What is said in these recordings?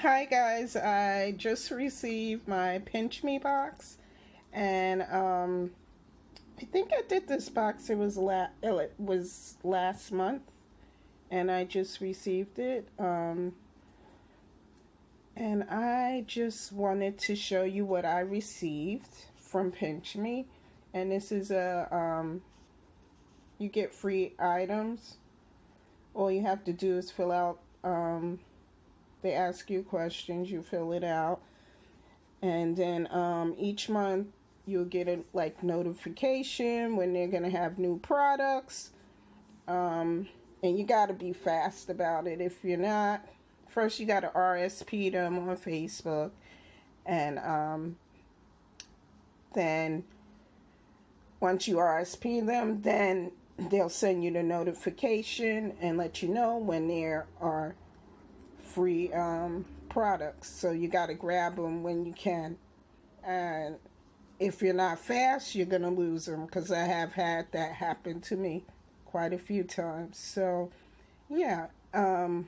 Hi guys, I just received my Pinchme box, and I think I did this box. It was last month, and I just received it. And I just wanted to show you what I received from Pinchme, and this is you get free items. All you have to do is fill out they ask you questions, you fill it out, and then each month you'll get a notification when they're gonna have new products, and you gotta be fast about it. If you're not, first you gotta RSP them on Facebook, and then once you RSP them, then they'll send you the notification and let you know when there are free products. So you got to grab them when you can, and if you're not fast, you're gonna lose them, because I have had that happen to me quite a few times. So yeah, I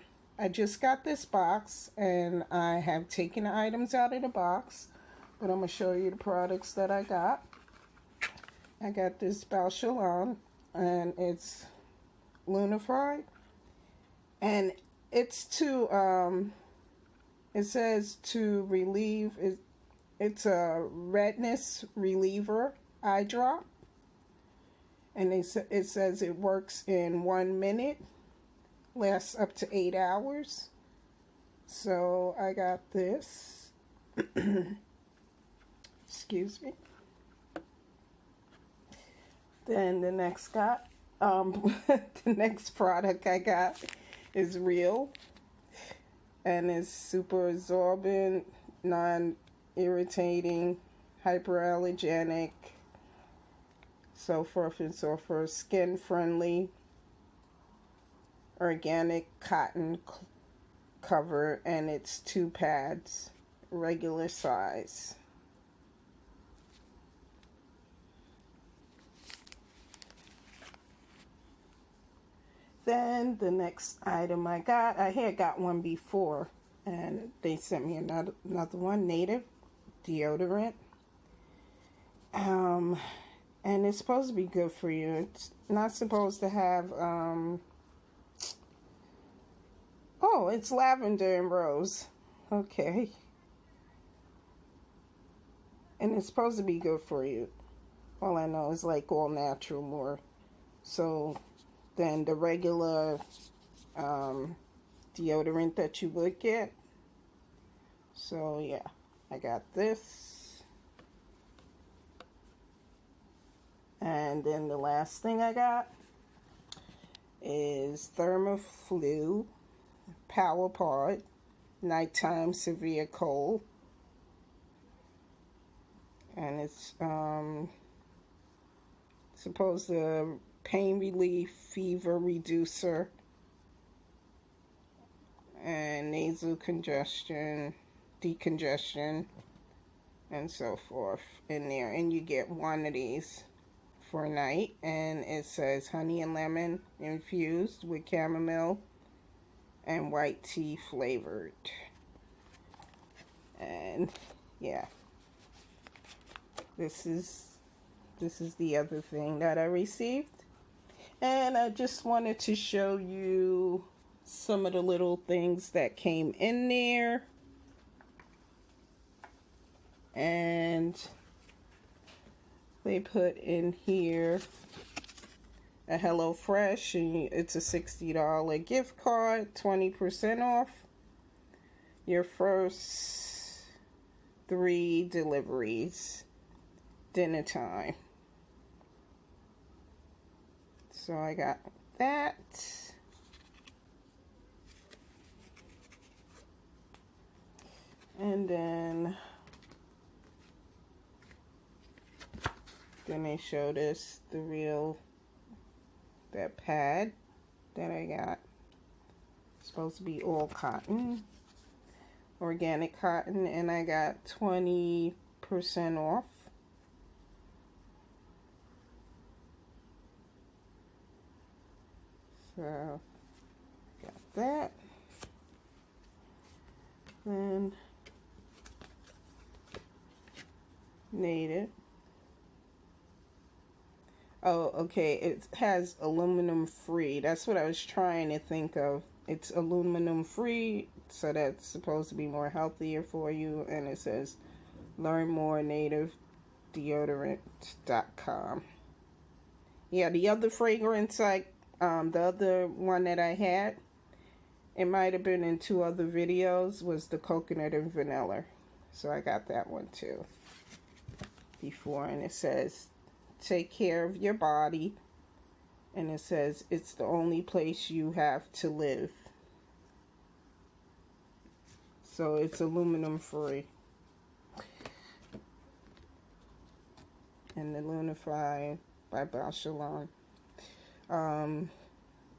just got this box, and I have taken the items out of the box, but I'm gonna show you the products that I got. I got this BAUSCH, and it's Lumify, and it's to it says to relieve, it's a redness reliever eye drop, and it says it works in 1 minute, lasts up to 8 hours. So I got this. Excuse me. Then the next the next product I got is Rael, and it's super absorbent, non-irritating, hyperallergenic, so forth and so forth, skin friendly, organic cotton cover, and it's 2 pads, regular size. Then the next item I had got one before, and they sent me another one, Native Deodorant. And it's supposed to be good for you. It's not supposed to have, oh, it's lavender and rose. Okay. And it's supposed to be good for you. All I know is like all natural more. So than the regular deodorant that you would get. So yeah, I got this. And then the last thing I got is Theraflu PowerPod Nighttime Severe Cold. And it's supposed to pain relief, fever reducer, and nasal congestion, decongestion, and so forth in there. And you get one of these for a night, and it says honey and lemon infused with chamomile and white tea flavored. And yeah, this is the other thing that I received. And I just wanted to show you some of the little things that came in there. And they put in here a HelloFresh, and it's a $60 gift card, 20% off your first 3 deliveries, dinner time. So I got that. And then they showed us the Rael, that pad that I got. It's supposed to be all cotton, organic cotton, and I got 20% off. So, got that. And native. Oh, okay. It has aluminum free. That's what I was trying to think of. It's aluminum free, so that's supposed to be more healthier for you. And it says learn more nativedeodorant.com. Yeah, the other fragrance the other one that I had, it might have been in 2 other videos, was the coconut and vanilla. So I got that one too before, and it says take care of your body, and it says it's the only place you have to live. So it's aluminum free. And the Lumify by BAUSCH.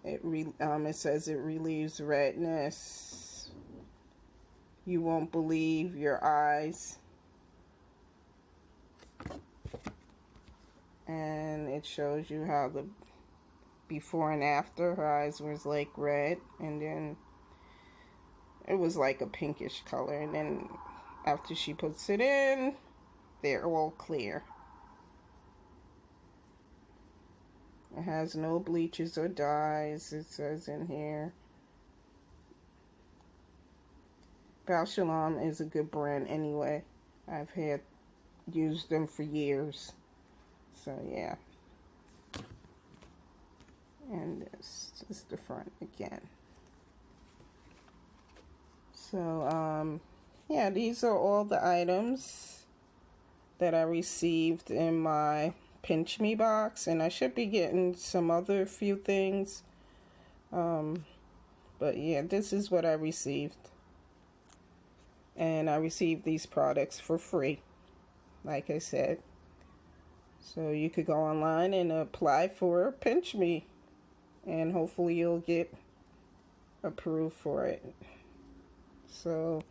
It says it relieves redness. You won't believe your eyes. And it shows you how the before and after. Her eyes was like red, and then it was like a pinkish color, and then after she puts it in, they're all clear. It has no bleaches or dyes, it says in here. BAUSCH is a good brand anyway. I've used them for years. So yeah. And this is the front again. So yeah, these are all the items that I received in my Pinchme box, and I should be getting some other few things. But yeah, this is what I received. And I received these products for free, like I said. So you could go online and apply for Pinchme, and hopefully you'll get approved for it. So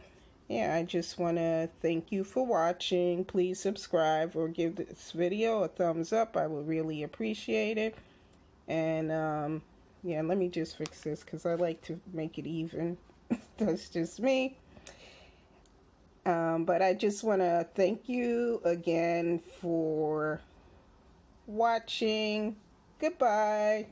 yeah, I just want to thank you for watching. Please subscribe or give this video a thumbs up. I would really appreciate it. And yeah, let me just fix this because I like to make it even. That's just me. But I just want to thank you again for watching. Goodbye.